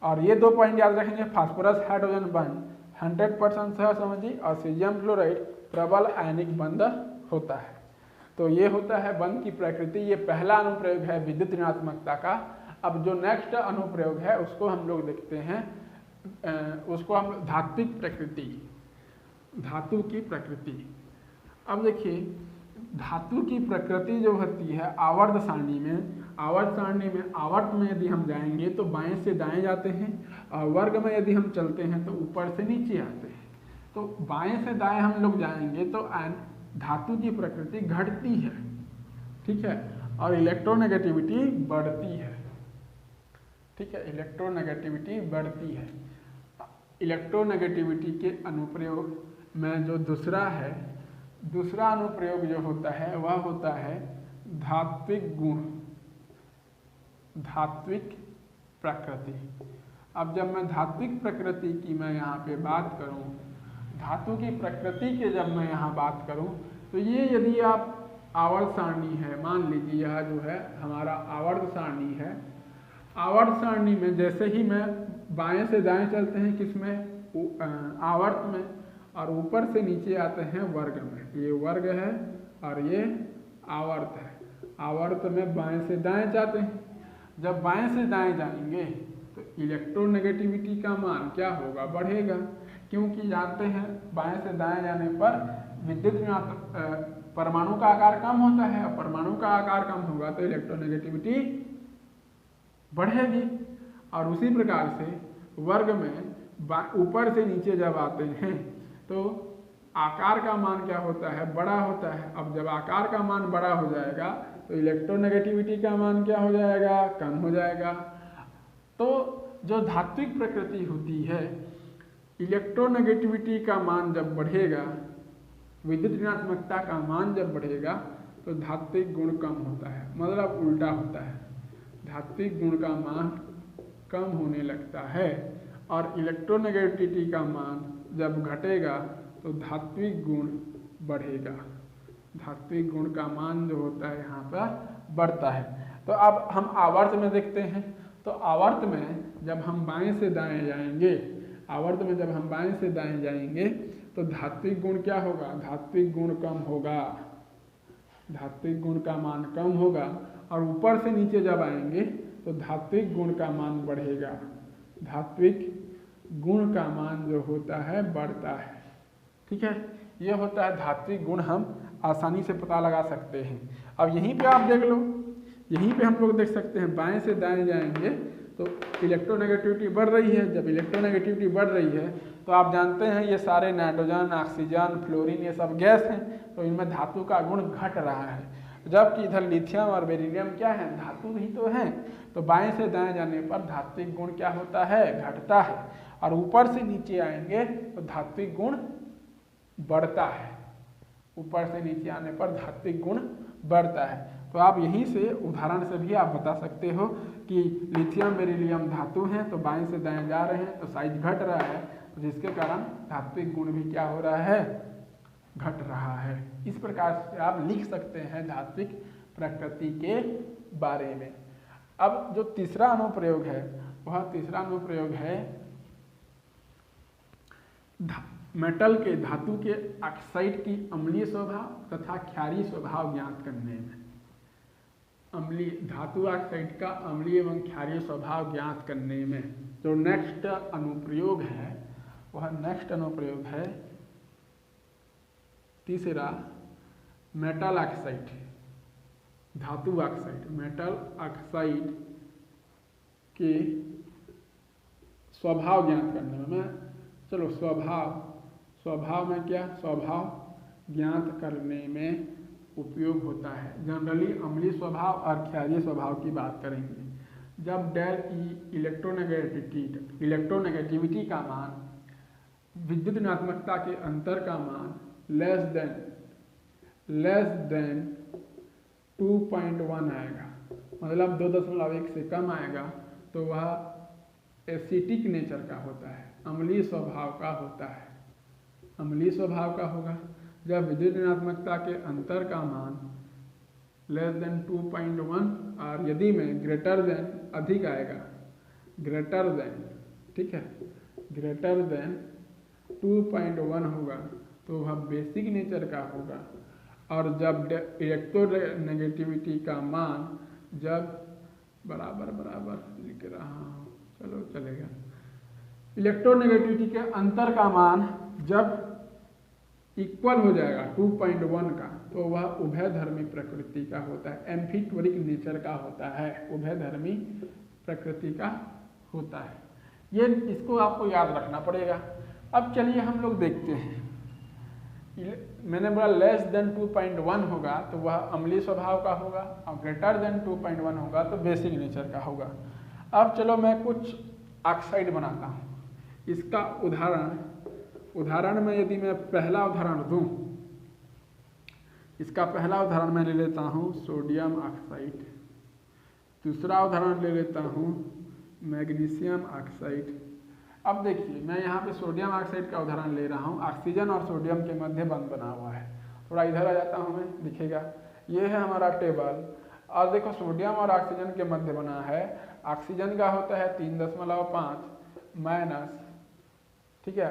और ये 2 पॉइंट याद रखेंगे, फास्फोरस हाइड्रोजन बंध 100% सहसंयोजी और सीजियम फ्लोराइड प्रबल आयनिक बंध होता है। तो ये होता है बंध की प्रकृति। ये पहला अनुप्रयोग है विद्युत ऋणात्मकता का। अब जो नेक्स्ट अनुप्रयोग है उसको हम लोग देखते हैं, उसको हम धात्विक प्रकृति, धातु की प्रकृति। अब देखिए धातु की प्रकृति जो होती है आवर्त सारणी में आवर्त में यदि हम जाएंगे तो बाएं से दाएं जाते हैं, और वर्ग में यदि हम चलते हैं तो ऊपर से नीचे आते हैं। तो बाएं से दाएं हम लोग जाएंगे तो धातु की प्रकृति घटती है, ठीक है, और इलेक्ट्रोनेगेटिविटी बढ़ती है, ठीक है, इलेक्ट्रोनेगेटिविटी बढ़ती है। इलेक्ट्रोनेगेटिविटी के अनुप्रयोग में जो दूसरा अनुप्रयोग जो होता है वह होता है धात्विक गुण, धात्विक प्रकृति। अब जब मैं धात्विक प्रकृति की मैं यहाँ पे बात करूँ, धातु की प्रकृति के जब मैं यहाँ बात करूँ तो ये यदि आप आवर्त सारणी है, मान लीजिए यह जो है हमारा आवर्त सारणी है। आवर्त सारणी में जैसे ही मैं बाएं से दाएं चलते हैं किसमें, आवर्त में, और ऊपर से नीचे आते हैं वर्ग में। ये वर्ग है और ये आवर्त है। आवर्त में बाएं से दाएं जाते हैं। जब बाएं से दाएं जाएंगे तो इलेक्ट्रोनेगेटिविटी का मान क्या होगा, बढ़ेगा, क्योंकि जानते हैं बाएं से दाएं जाने पर विद्युत परमाणु का आकार कम होता है, और परमाणु का आकार कम होगा तो इलेक्ट्रोनेगेटिविटी बढ़ेगी। और उसी प्रकार से वर्ग में ऊपर से नीचे जब आते हैं तो आकार का मान क्या होता है, बड़ा होता है। अब जब आकार का मान बड़ा हो जाएगा तो इलेक्ट्रोनेगेटिविटी का मान क्या हो जाएगा, कम हो जाएगा। तो जो धात्विक प्रकृति होती है, इलेक्ट्रोनेगेटिविटी का मान जब बढ़ेगा, विद्युत ऋणात्मकता का मान जब बढ़ेगा तो धात्विक गुण कम होता है, मतलब उल्टा होता है। धात्विक गुण का मान कम होने लगता है और इलेक्ट्रोनेगेटिविटी का मान जब घटेगा तो धात्विक गुण बढ़ेगा। धात्विक गुण का मान जो होता है यहाँ पर बढ़ता है। तो अब हम आवर्त में देखते हैं। तो आवर्त में जब हम बाएं से दाएं जाएंगे, आवर्त में जब हम बाएं से दाएं जाएंगे तो धात्विक गुण क्या होगा, धात्विक गुण कम होगा, धात्विक गुण का मान कम होगा। और ऊपर से नीचे जब आएंगे तो धात्विक गुण का मान बढ़ेगा, धात्विक गुण का मान जो होता है बढ़ता है, ठीक है। यह होता है धात्विक गुण, हम आसानी से पता लगा सकते हैं। अब यहीं पे आप देख लो, यहीं पे हम लोग देख सकते हैं बाएं से दाएं जाएंगे तो इलेक्ट्रोनेगेटिविटी बढ़ रही है। जब इलेक्ट्रोनेगेटिविटी बढ़ रही है तो आप जानते हैं ये सारे नाइट्रोजन, ऑक्सीजन, फ्लोरीन ये सब गैस हैं, तो इनमें धातु का गुण घट रहा है। जबकि इधर लिथियम और बेरिलियम क्या है, धातु ही तो है। तो बाएं से दाएं जाने पर धात्विक गुण क्या होता है, घटता है। और ऊपर से नीचे आएंगे तो धात्विक गुण बढ़ता है, ऊपर से नीचे आने पर धात्विक गुण बढ़ता है। तो आप यहीं से उदाहरण से भी आप बता सकते हो कि लिथियम बेरिलियम धातु हैं, तो बाएं से दाएं जा रहे हैं तो साइज घट रहा है, तो जिसके कारण धात्विक गुण भी क्या हो रहा है, घट रहा है। इस प्रकार से आप लिख सकते हैं धात्विक प्रकृति के बारे में। अब जो तीसरा अनुप्रयोग है वह तीसरा अनुप्रयोग है मेटल के धातु के ऑक्साइड की अम्लीय स्वभाव तथा क्षारीय स्वभाव ज्ञात करने में। अम्लीय धातु ऑक्साइड का अम्लीय एवं क्षारीय स्वभाव ज्ञात करने में जो नेक्स्ट अनुप्रयोग है वह नेक्स्ट अनुप्रयोग है तीसरा, मेटल ऑक्साइड, धातु ऑक्साइड, मेटल ऑक्साइड के स्वभाव ज्ञात करने में। चलो स्वभाव में क्या, स्वभाव ज्ञात करने में उपयोग होता है। जनरली अम्लीय स्वभाव और क्षारीय स्वभाव की बात करेंगे। जब डेल ई इलेक्ट्रोनेगेटिविटी का मान, विद्युत ऋणात्मकता के अंतर का मान लेस देन 2.1 आएगा, मतलब 2.1 से कम आएगा, तो वह एसिटिक नेचर का होता है, अम्लीय स्वभाव का होता है, अम्लीय स्वभाव का होगा। जब विद्युत ऋणात्मकता के अंतर का मान लेस देन 2.1 और यदि में ग्रेटर देन अधिक आएगा, ग्रेटर देन, ठीक है, ग्रेटर देन 2.1 होगा तो वह बेसिक नेचर का होगा। और जब इलेक्ट्रोनेगेटिविटी का मान जब बराबर लिख रहा हूँ, चलो चलेगा, इलेक्ट्रोनेगेटिविटी के अंतर का मान जब इक्वल हो जाएगा 2.1 का तो वह उभयधर्मी प्रकृति का होता है, एम्फीक्वरिक नेचर का होता है, उभयधर्मी प्रकृति का होता है। ये इसको आपको याद रखना पड़ेगा। अब चलिए हम लोग देखते हैं, मैंने बोला लेस देन 2.1 होगा तो वह अम्लीय स्वभाव का होगा और ग्रेटर देन 2.1 होगा तो बेसिक नेचर का होगा। अब चलो मैं कुछ ऑक्साइड बनाता हूँ। इसका उदाहरण में यदि मैं पहला उदाहरण दूँ, इसका पहला उदाहरण मैं ले लेता हूँ सोडियम ऑक्साइड, दूसरा उदाहरण ले लेता हूँ मैग्नीशियम ऑक्साइड। अब देखिए मैं यहाँ पे सोडियम ऑक्साइड का उदाहरण ले रहा हूँ, ऑक्सीजन और सोडियम के मध्य बंध बना हुआ है। थोड़ा इधर आ जाता हूँ मैं, दिखेगा, ये है हमारा टेबल और देखो सोडियम और ऑक्सीजन के मध्य बना है। ऑक्सीजन का होता है 3.5 माइनस, ठीक है,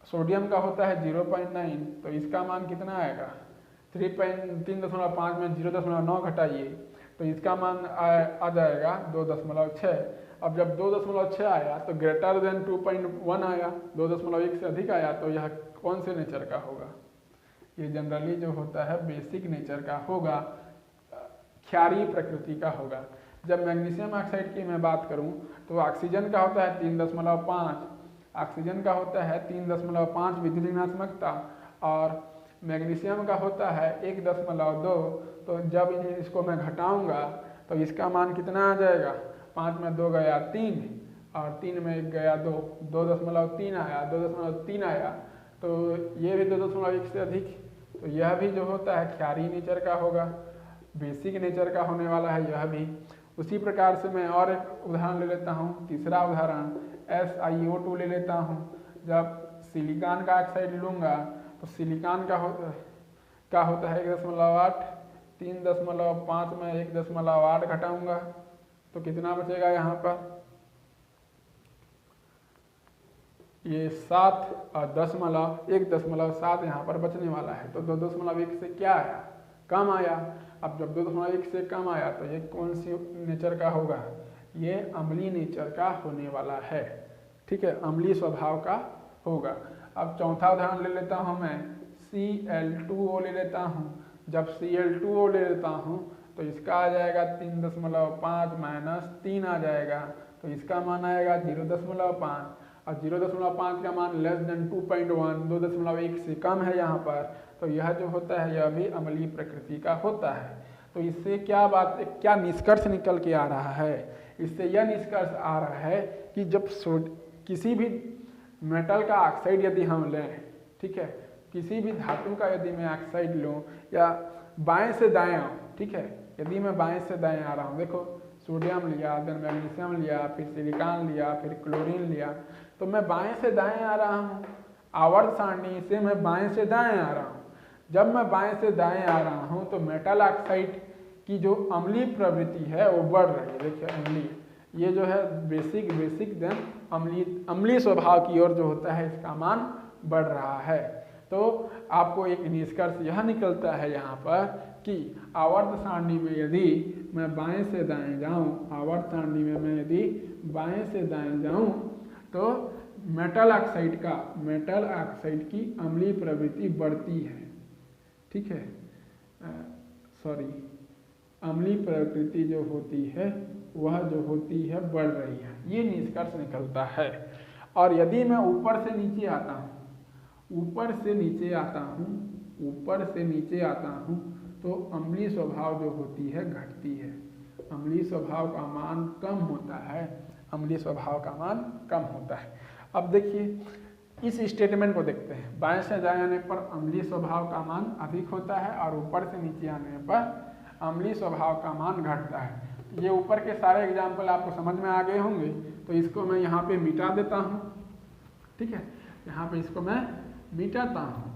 सोडियम का होता है 0.9, तो इसका मान कितना आएगा, 3.5 में 0.9 घटाइए तो इसका मान आ जाएगा 2.6। अब जब 2.6 आया तो ग्रेटर देन 2.1 आया, 2.1 से अधिक आया तो यह कौन से नेचर का होगा, ये जनरली जो होता है बेसिक नेचर का होगा, क्षारीय प्रकृति का होगा। जब मैग्नीशियम ऑक्साइड की मैं बात करूं तो ऑक्सीजन का होता है 3.5, ऑक्सीजन का होता है 3.5 विद्युत ऋणात्मकता और मैग्नीशियम का होता है 1.2। तो जब इसको मैं घटाऊंगा तो इसका मान कितना आ जाएगा, 5 में 2 गया 3 और 3 में 1 गया 2, 2.3 आया, 2.3 आया, तो ये भी 2.1 से अधिक, तो यह भी जो होता है क्षारीय नेचर का होगा, बेसिक नेचर का होने वाला है यह भी। उसी प्रकार से मैं और एक उदाहरण ले लेता हूँ, तीसरा उदाहरण SiO2 ले लेता हूँ। जब सिलिकॉन का ऑक्साइड लूँगा तो सिलिकॉन का होता है 1.8, 3.5 में 1.8 घटाऊंगा तो कितना बचेगा यहाँ पर, ये 7 और 1.7 यहाँ पर बचने वाला है। तो 2.1 से क्या आया, कम आया। अब जब 2.1 से कम आया तो ये कौन सी नेचर का होगा, ये अम्लीय नेचर का होने वाला है, ठीक है, अम्लीय स्वभाव का होगा। अब चौथा उदाहरण ले लेता हूँ मैं, Cl2O ले लेता हूँ। जब Cl2O ले लेता हूँ तो इसका आ जाएगा 3.5 माइनस 3 आ जाएगा, तो इसका मान आएगा 0.5 और 0.5 का मान लेस देन 2.1, 2.1 से कम है यहाँ पर, तो यह जो होता है यह भी अम्लीय प्रकृति का होता है। तो इससे क्या निष्कर्ष निकल के आ रहा है, इससे यह निष्कर्ष आ रहा है कि जब किसी भी मेटल का ऑक्साइड यदि हम लें, ठीक है, किसी भी धातु का यदि मैं ऑक्साइड लूँ या बाएं से दाएं आऊँ, ठीक है, यदि मैं बाएं से दाएं आ रहा हूँ, देखो सोडियम लिया, फिर मैग्नीशियम लिया, फिर सिलिकॉन लिया, फिर क्लोरीन लिया, तो मैं बाएं से दाएं आ रहा हूँ, आवर्त सारणी से मैं बाएं से दाएं आ रहा हूँ। जब मैं बाएं से दाएं आ रहा हूँ तो मेटल ऑक्साइड की जो अम्लीय प्रवृत्ति है वो बढ़ रही है। देखिए अम्लीय, ये जो है बेसिक देन अम्लीय स्वभाव की ओर जो होता है इसका मान बढ़ रहा है। तो आपको एक निष्कर्ष यह निकलता है यहाँ पर कि आवर्त सारणी में यदि मैं बाएं से दाएं जाऊं, आवर्त सारणी में मैं यदि बाएं से दाएं जाऊं तो मेटल ऑक्साइड की अम्लीय प्रवृत्ति बढ़ती है। ठीक है, सॉरी, अम्लीय प्रकृति जो होती है वह जो होती है बढ़ रही है, ये निष्कर्ष निकलता है। और यदि मैं ऊपर से नीचे आता हूँ तो अम्लीय स्वभाव जो होती है घटती है, अम्लीय स्वभाव का मान कम होता है, अब देखिए इस स्टेटमेंट को देखते हैं। बाएं से दाएं आने पर अम्लीय स्वभाव का मान अधिक होता है और ऊपर से नीचे आने पर अम्लीय स्वभाव का मान घटता है। ये ऊपर के सारे एग्जाम्पल आपको समझ में आ गए होंगे, तो इसको मैं यहाँ पे मिटा देता हूँ। ठीक है, यहाँ पे इसको मैं मिटाता हूँ।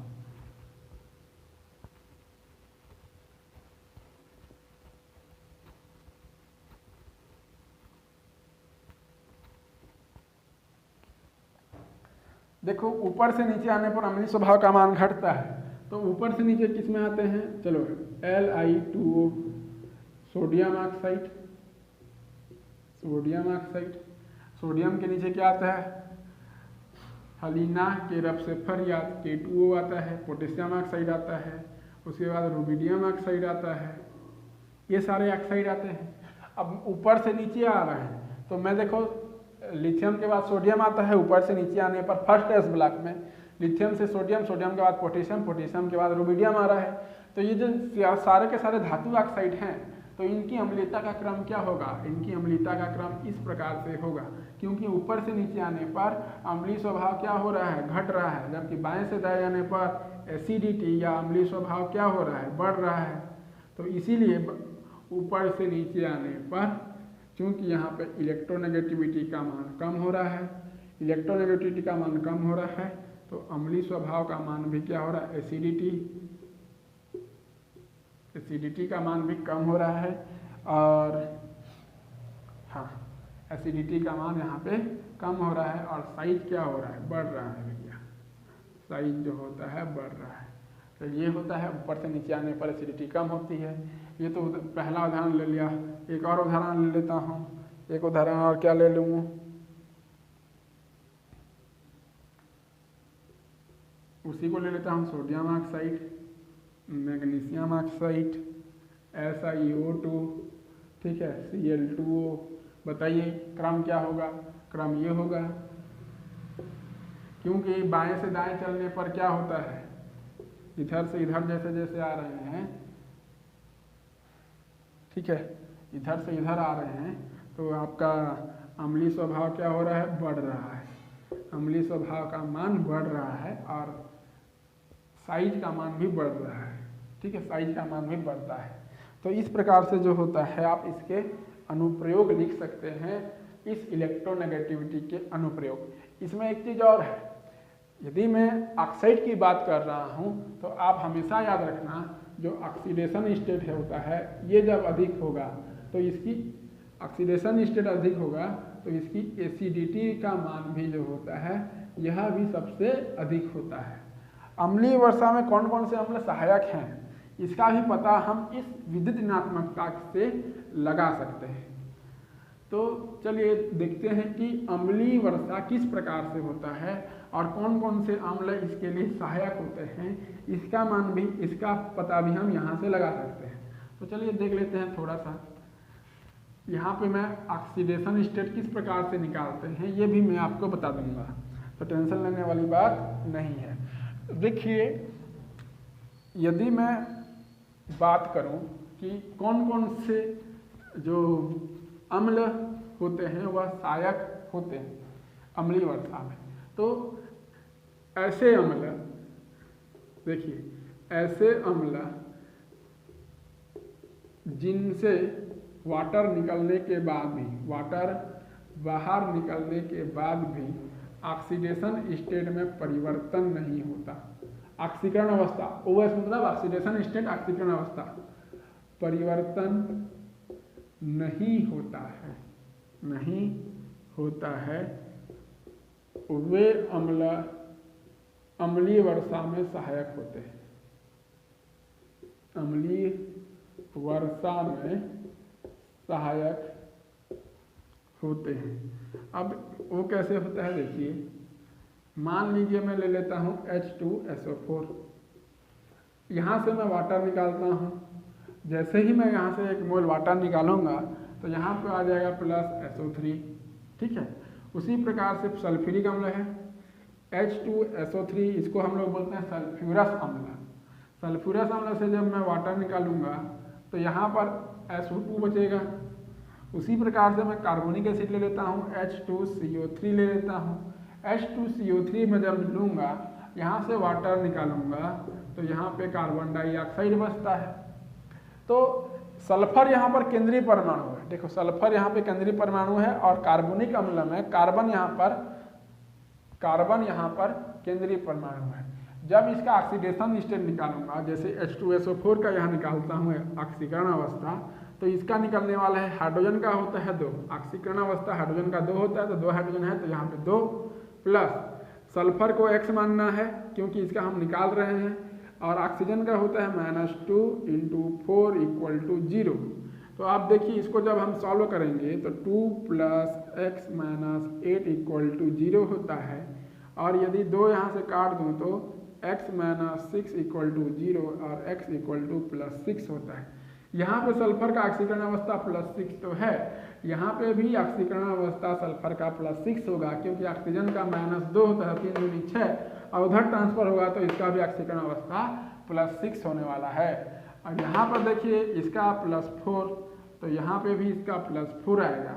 देखो ऊपर से नीचे आने पर अम्लीय स्वभाव का मान घटता है, तो ऊपर से नीचे किस में आते हैं, चलो Li2O सोडियम ऑक्साइड, सोडियम के नीचे क्या आता है, हलीना के रब से फरियाद K2O आता है, पोटेशियम ऑक्साइड आता है, उसके बाद रुबिडियम ऑक्साइड आता है, ये सारे ऑक्साइड आते हैं। अब ऊपर से नीचे आ रहे हैं तो मैं देखो लिथियम के बाद सोडियम आता है, ऊपर से नीचे आने पर फर्स्ट एस ब्लॉक में लिथियम से सोडियम, सोडियम के बाद पोटेशियम, पोटेशियम के बाद रुबिडियम आ रहा है। तो ये जो सारे के सारे धातु ऑक्साइड हैं तो इनकी अम्लीयता का क्रम क्या होगा, इनकी अम्लीयता का क्रम इस प्रकार से होगा, क्योंकि ऊपर से नीचे आने पर अम्लीय स्वभाव क्या हो रहा है, घट रहा है, जबकि बाएं से दाएं आने पर एसिडिटी या अम्लीय स्वभाव क्या हो रहा है, बढ़ रहा है। तो इसीलिए ऊपर से नीचे आने पर क्योंकि यहाँ पे इलेक्ट्रोनेगेटिविटी का मान कम हो रहा है, इलेक्ट्रोनेगेटिविटी का मान कम हो रहा है तो अम्लीय स्वभाव का मान भी क्या हो रहा है, एसिडिटी का मान भी कम हो रहा है। और हाँ, एसिडिटी का मान यहाँ पे कम हो रहा है और साइज क्या हो रहा है, बढ़ रहा है भैया, साइज जो होता है बढ़ रहा है। तो ये होता है ऊपर से नीचे आने पर एसिडिटी कम होती है। ये तो पहला उदाहरण ले लिया, एक और उदाहरण ले लेता हूँ, एक उदाहरण और क्या ले लूँ, उसी को ले लेता हूँ, sodium oxide, magnesium oxide, SiO2, ठीक है, Cl2O। बताइए क्रम क्या होगा, क्रम ये होगा, क्योंकि बाएं से दाएं चलने पर क्या होता है, इधर से इधर जैसे जैसे आ रहे हैं, ठीक है, इधर से इधर आ रहे हैं तो आपका अम्लीय स्वभाव क्या हो रहा है, बढ़ रहा है, अम्लीय स्वभाव का मान बढ़ रहा है और साइज का मान भी बढ़ रहा है। ठीक है, साइज का मान भी बढ़ता है। तो इस प्रकार से जो होता है आप इसके अनुप्रयोग लिख सकते हैं, इस इलेक्ट्रोनेगेटिविटी के अनुप्रयोग। इसमें एक चीज़ और है, यदि मैं ऑक्साइड की बात कर रहा हूँ तो आप हमेशा याद रखना जो ऑक्सीडेशन स्टेट है होता है, ये जब अधिक होगा तो इसकी ऑक्सीडेशन स्टेट अधिक होगा तो इसकी एसिडिटी का मान भी जो होता है यह भी सबसे अधिक होता है। अम्लीय वर्षा में कौन कौन से अम्ल सहायक हैं इसका भी पता हम इस विद्युत ऋणात्मकता से लगा सकते हैं। तो चलिए देखते हैं कि अम्लीय वर्षा किस प्रकार से होता है और कौन कौन से अम्ल इसके लिए सहायक होते हैं, इसका मान भी, इसका पता भी हम यहाँ से लगा सकते हैं। तो चलिए देख लेते हैं थोड़ा सा। यहाँ पे मैं ऑक्सीडेशन स्टेट किस प्रकार से निकालते हैं ये भी मैं आपको बता दूंगा, तो टेंशन लेने वाली बात नहीं है। देखिए यदि मैं बात करूं कि कौन कौन से जो अम्ल होते हैं वह सहायक होते हैं अम्लीय वर्षा में, तो ऐसे अम्ल, देखिए ऐसे अम्ल जिनसे वाटर निकलने के बाद भी, वाटर बाहर निकलने के बाद भी ऑक्सीडेशन स्टेट में परिवर्तन नहीं होता, ऑक्सीकरण अवस्था, ओएस मतलब ऑक्सीडेशन स्टेट, ऑक्सीकरण अवस्था, परिवर्तन नहीं होता है, नहीं होता है, वे अम्ल अम्लीय वर्षा में सहायक होते हैं। अम्लीय वर्षा में सहायक होते हैं। अब वो कैसे होता है देखिए, मान लीजिए मैं ले लेता हूँ H2SO4, यहाँ से मैं वाटर निकालता हूँ। जैसे ही मैं यहाँ से 1 मोल वाटर निकालूंगा तो यहाँ पे आ जाएगा प्लस SO3, ठीक है। उसी प्रकार से सल्फ्यूरिक अम्ल है H2SO3, इसको हम लोग बोलते हैं सल्फ्यूरस अम्ल। सल्फ्यूरस अम्ल से जब मैं वाटर निकालूंगा तो यहाँ पर SO2 बचेगा। उसी प्रकार से मैं कार्बोनिक एसिड ले लेता हूँ H2CO3 ले लेता हूँ। H2CO3 में जब लूँगा, यहाँ से वाटर निकालूंगा तो यहाँ पे कार्बन डाइऑक्साइड बचता है। तो सल्फर यहाँ पर केंद्रीय परमाणु है, देखो सल्फर यहाँ पे केंद्रीय परमाणु है और कार्बोनिक अम्ल में कार्बन यहाँ पर केंद्रीय परमाणु है। जब इसका ऑक्सीडेशन स्टेट निकालूंगा, जैसे H2SO4 का यहाँ निकालता हूँ ऑक्सीकरण अवस्था, तो इसका निकलने वाला है हाइड्रोजन का होता है 2, ऑक्सीकरण अवस्था हाइड्रोजन का 2 होता है, तो 2 हाइड्रोजन है तो यहाँ पे 2 प्लस सल्फर को X मानना है क्योंकि इसका हम निकाल रहे हैं, और ऑक्सीजन का होता है -2 × 4 = 0। तो आप देखिए इसको जब हम सॉल्व करेंगे तो 2 + x - 8 = 0 होता है, और यदि 2 यहाँ से काट दूँ तो x - 6 = 0 और x = +6 होता है। यहाँ पे सल्फर का ऑक्सीकरण अवस्था +6 तो है, यहाँ पे भी ऑक्सीकरण अवस्था सल्फर का +6 होगा क्योंकि ऑक्सीजन का -2 होता है, 3 दूनी 6, और उधर ट्रांसफर होगा तो इसका भी ऑक्सीकरण अवस्था +6 होने वाला है। और यहाँ पर देखिए इसका +4, तो यहाँ पे भी इसका +4 आएगा,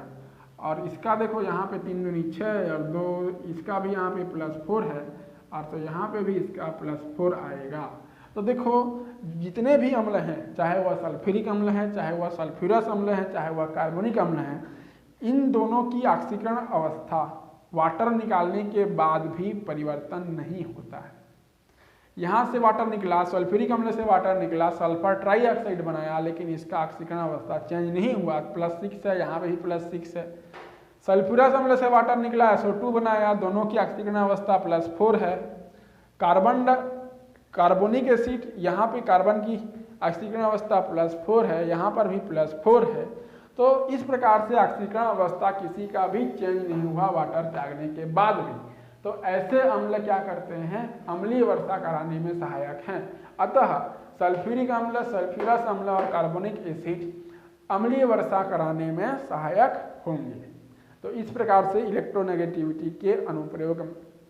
और इसका देखो यहाँ पे 3 दूनी 6 और 2, इसका भी यहाँ पे +4 है, और तो यहाँ पे भी इसका +4 आएगा। तो देखो जितने भी अम्ल हैं, चाहे वह सल्फ्यूरिक अम्ल है, चाहे वह सल्फ्यूरस अम्ल है, चाहे वह कार्बनिक अम्ल है, इन दोनों की ऑक्सीकरण अवस्था वाटर निकालने के बाद भी परिवर्तन नहीं होता है। यहाँ से वाटर निकला, सल्फ्यूरिक अम्ल से वाटर निकला, सल्फर ट्राईऑक्साइड बनाया, लेकिन इसका ऑक्सीकरण अवस्था चेंज नहीं हुआ, +6 है, यहाँ पे भी +6 है। सल्फ्यूरस अम्ल से वाटर निकला, SO2 बनाया, दोनों की ऑक्सीकरण अवस्था +4 है। कार्बोनिक एसिड, यहाँ पे कार्बन की ऑक्सीकरण अवस्था +4 है, यहाँ पर भी +4 है। तो इस प्रकार से ऑक्सीकरण अवस्था किसी का भी चेंज नहीं हुआ वाटर त्यागने के बाद भी। तो ऐसे अम्ल क्या करते हैं, अम्लीय वर्षा कराने में सहायक हैं। अतः सल्फ्यूरिक अम्ल, सल्फ्यूरस अम्ल और कार्बोनिक एसिड अम्लीय वर्षा कराने में सहायक होंगे। तो इस प्रकार से इलेक्ट्रोनेगेटिविटी के अनुप्रयोग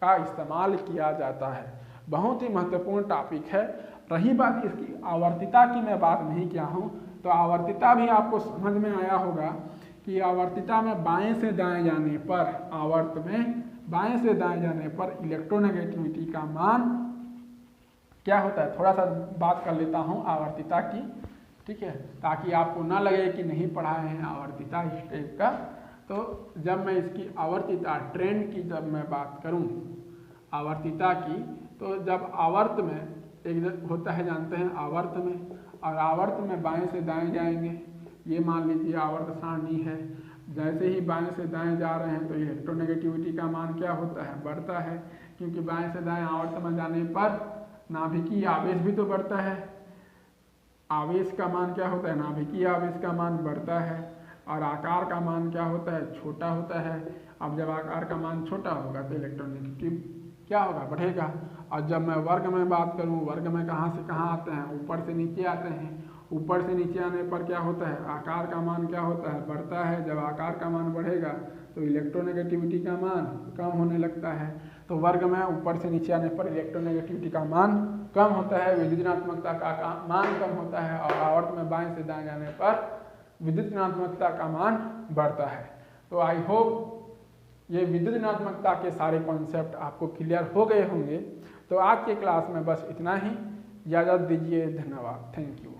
का इस्तेमाल किया जाता है। बहुत ही महत्वपूर्ण टॉपिक है। रही बात इसकी आवर्तिता की, मैं बात नहीं किया हूँ, तो आवर्तिता भी आपको समझ में आया होगा कि आवर्तिता में बाएं से दाएं जाने पर, आवर्त में बाएं से दाएं जाने पर इलेक्ट्रोनेगेटिविटी का मान क्या होता है। थोड़ा सा बात कर लेता हूँ आवर्तिता की, ठीक है, ताकि आपको ना लगे कि नहीं पढ़ाए हैं आवर्तिता इस टाइप का। तो जब मैं इसकी आवर्तिता, ट्रेंड की जब मैं बात करूँ आवर्तिता की, तो जब आवर्त में एक होता है, जानते हैं आवर्त में, और आवर्त में बाएं से दाएं जाएंगे। ये मान लीजिए आवर्त सारणी है, जैसे ही बाएं से दाएं जा रहे हैं तो इलेक्ट्रोनेगेटिविटी का मान क्या होता है, बढ़ता है, क्योंकि बाएं से दाएं आवर्त में जाने पर नाभिकीय आवेश भी तो बढ़ता है। आवेश का मान क्या होता है, नाभिकीय आवेश का मान बढ़ता है, और आकार का मान क्या होता है, छोटा होता है। अब जब आकार का मान छोटा होगा तो इलेक्ट्रोनेगेटिव क्या होगा, बढ़ेगा। और जब मैं वर्ग में बात करूं, वर्ग में कहाँ से कहाँ आते हैं, ऊपर से नीचे आते हैं। ऊपर से नीचे आने पर क्या होता है, आकार का मान क्या होता है, बढ़ता है। जब आकार का मान बढ़ेगा तो इलेक्ट्रोनेगेटिविटी का मान कम होने लगता है। तो वर्ग में ऊपर से नीचे आने पर इलेक्ट्रोनेगेटिविटी का मान कम होता है, विद्युत ऋणात्मकता का मान कम होता है, और आवर्त में बाएं से दाएं जाने पर विद्युत ऋणात्मकता का मान बढ़ता है। तो आई होप ये विद्युत ऋणात्मकता के सारे कॉन्सेप्ट आपको क्लियर हो गए होंगे। तो आज के क्लास में बस इतना ही, इजाज़त दीजिए, धन्यवाद, थैंक यू।